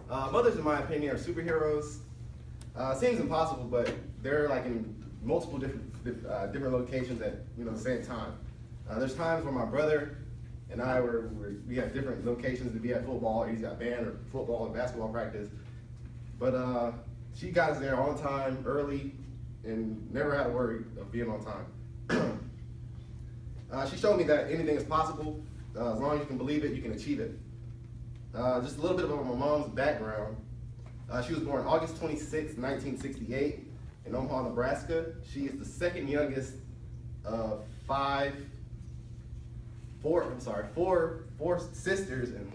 Mothers, in my opinion, are superheroes. Seems impossible, but they're like in multiple different locations at the same time. There's times where my brother and I we had different locations to be at football. He's got band or football and basketball practice, but she got us there on time, early, and never had to worry of being on time. She showed me that anything is possible. As long as you can believe it, you can achieve it. Just a little bit about my mom's background. She was born August 26, 1968 in Omaha, Nebraska. She is the second youngest of four sisters and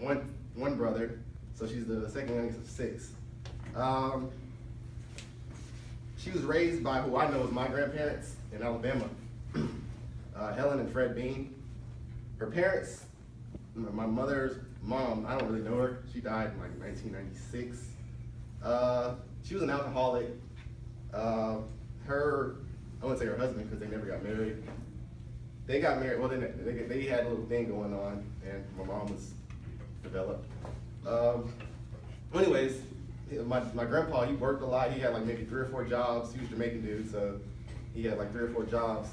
one brother. So she's the second youngest of six. She was raised by who I know as my grandparents in Alabama, Helen and Fred Bean. Her parents, my mother's mom, I don't really know her. She died in like 1996. She was an alcoholic. I wouldn't say her husband because they never got married. They got married, well, they had a little thing going on, and my mom was developed. Anyways, my grandpa, he worked a lot. He had like maybe 3 or 4 jobs. He was a Jamaican dude, so he had like 3 or 4 jobs.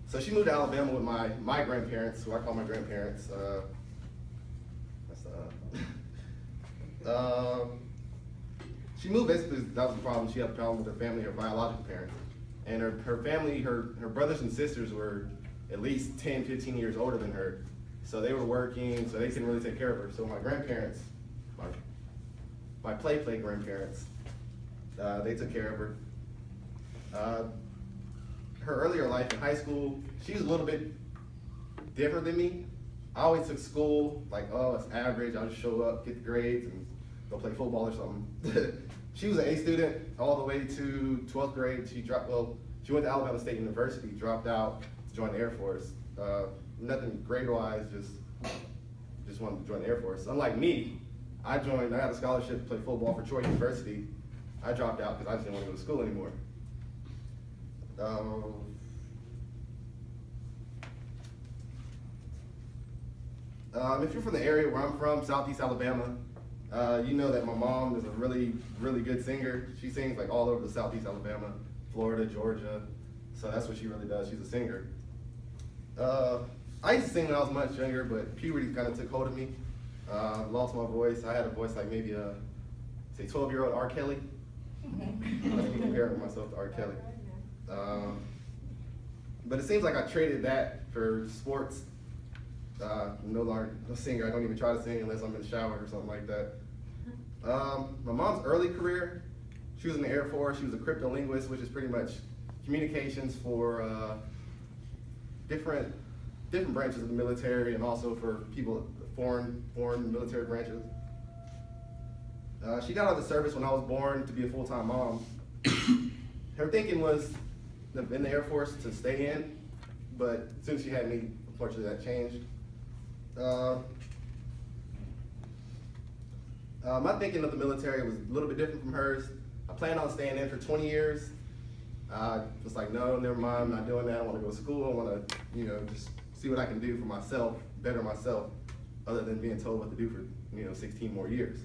So she moved to Alabama with my grandparents, who I call my grandparents. She moved basically because that was the problem. She had a problem with her family, her biological parents. And her family, her brothers and sisters were at least 10, 15 years older than her. So they were working, so they couldn't really take care of her. So my grandparents, my play grandparents, they took care of her. Her earlier life in high school, she was a little bit different than me. I always took school like, oh, it's average. I'll just show up, get the grades, and go play football or something. She was an A student all the way to 12th grade. She went to Alabama State University, dropped out to join the Air Force. Nothing grade-wise, just wanted to join the Air Force. Unlike me, I had a scholarship to play football for Troy University. I dropped out because I just didn't want to go to school anymore. If you're from the area where I'm from, Southeast Alabama, you know that my mom is a really, really good singer. She sings like all over the Southeast Alabama, Florida, Georgia. So that's what she really does. She's a singer. I used to sing when I was much younger, but puberty kind of took hold of me. Lost my voice. I had a voice like maybe say 12-year-old R. Kelly. I can compare myself to R. Kelly. But it seems like I traded that for sports. No longer a singer. I don't even try to sing unless I'm in the shower or something like that. My mom's early career, she was in the Air Force. She was a cryptolinguist, which is pretty much communications for different branches of the military, and also for people, foreign military branches. She got out of the service when I was born to be a full-time mom. Her thinking was in the Air Force to stay in, but as soon as she had me, unfortunately that changed. My thinking of the military was a little bit different from hers. I planned on staying in for 20 years. Just like, no, never mind, I'm not doing that. I want to go to school. I want to, just see what I can do for myself, better myself, other than being told what to do for, 16 more years.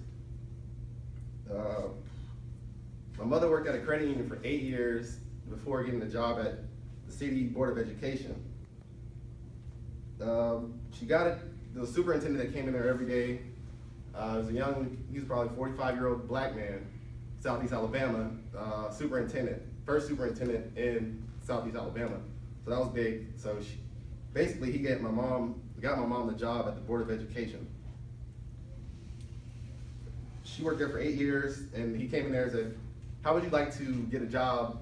My mother worked at a credit union for 8 years before getting a job at the City Board of Education. She got it. The superintendent that came in there every day was he was probably 45-year-old black man, Southeast Alabama, first superintendent in Southeast Alabama. So that was big. So he got my mom the job at the Board of Education. She worked there for 8 years, and he came in there and said, how would you like to get a job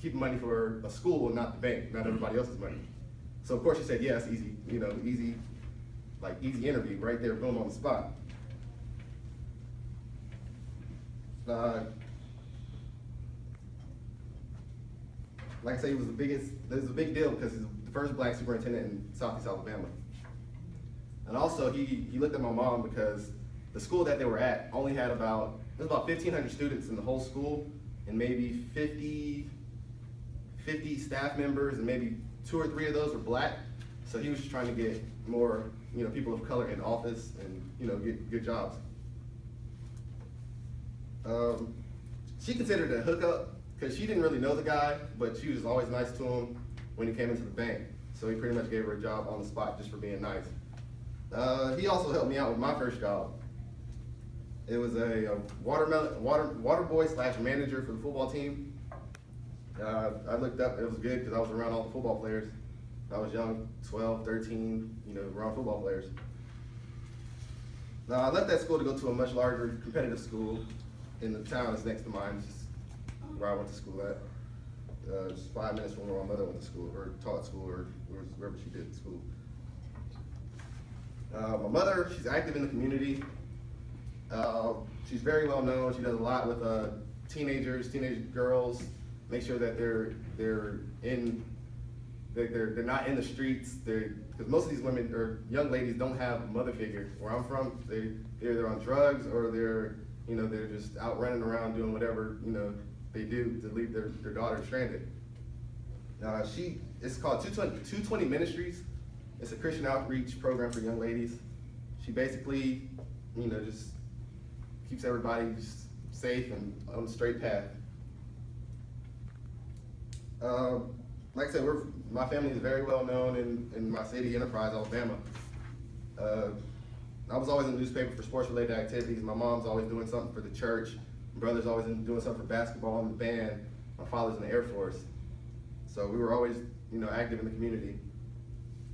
keeping money for a school and not the bank, not everybody else's money? So of course she said yes, easy interview right there, boom, on the spot. Like I say, it was a big deal because he's the first black superintendent in Southeast Alabama. And also he looked at my mom because the school that they were at only had about 1,500 students in the whole school, and maybe 50 staff members, and maybe 2 or 3 of those were black. So he was just trying to get more, people of color in office and, get good jobs. She considered it a hookup because she didn't really know the guy, but she was always nice to him when he came into the bank. So he pretty much gave her a job on the spot just for being nice. He also helped me out with my first job. It was a water boy slash manager for the football team. I looked up, it was good because I was around all the football players. I was young, 12, 13, around football players. Now, I left that school to go to a much larger competitive school in the town that's next to mine, just where I went to school at. Just 5 minutes from where my mother went to school, or taught school, or wherever she did school. My mother, she's active in the community. She's very well known. She does a lot with teenage girls, make sure that they're not in the streets. Because most of these women or young ladies don't have a mother figure. Where I'm from, they're either on drugs or they're just out running around doing whatever they do to leave their daughter stranded. It's called 220 Ministries. It's a Christian outreach program for young ladies. She basically, just keeps everybody just safe and on the straight path. Like I said, my family is very well known in my city, Enterprise, Alabama. I was always in the newspaper for sports-related activities. My mom's always doing something for the church. My brother's always doing something for basketball and the band. My father's in the Air Force. So we were always, active in the community.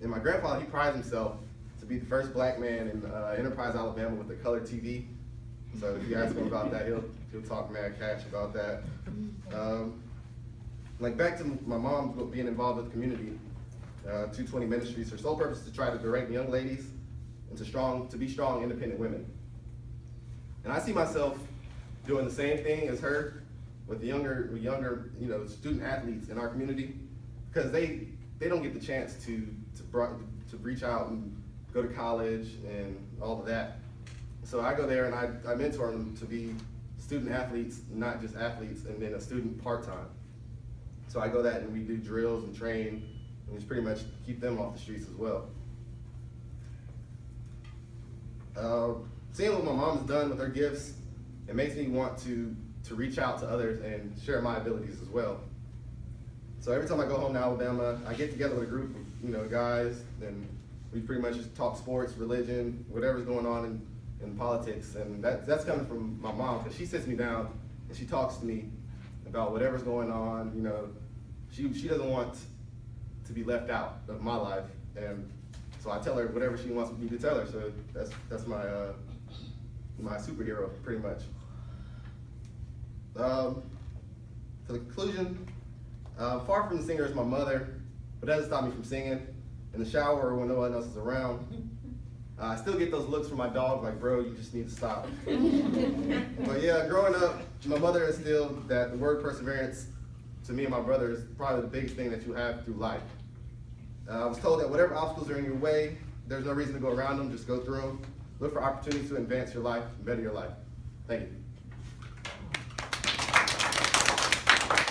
And my grandfather, he prides himself to be the first black man in Enterprise, Alabama with a color TV. So if you ask him about that, he'll talk mad cash about that. Back to my mom being involved with the community, 220 Ministries, her sole purpose is to try to direct young ladies into to be strong, independent women. And I see myself doing the same thing as her with the younger, student athletes in our community, because they don't get the chance to reach out and go to college and all of that. So I go there and I mentor them to be student athletes, not just athletes, and then a student part-time. So I go that and we do drills and train and just pretty much keep them off the streets as well. Seeing what my mom's done with her gifts, it makes me want to reach out to others and share my abilities as well. So every time I go home to Alabama, I get together with a group of guys, and we pretty much just talk sports, religion, whatever's going on in politics, and that's coming from my mom, because she sits me down and she talks to me about whatever's going on. She doesn't want to be left out of my life, and so I tell her whatever she wants me to tell her. So that's my superhero, pretty much. For the conclusion, far from the singer is my mother, but that doesn't stop me from singing. In the shower or when no one else is around. I still get those looks from my dog, like, bro, you just need to stop. But yeah, growing up, my mother instilled that the word perseverance to me and my brother is probably the biggest thing that you have through life. I was told that whatever obstacles are in your way, there's no reason to go around them, just go through them. Look for opportunities to advance your life, better your life. Thank you.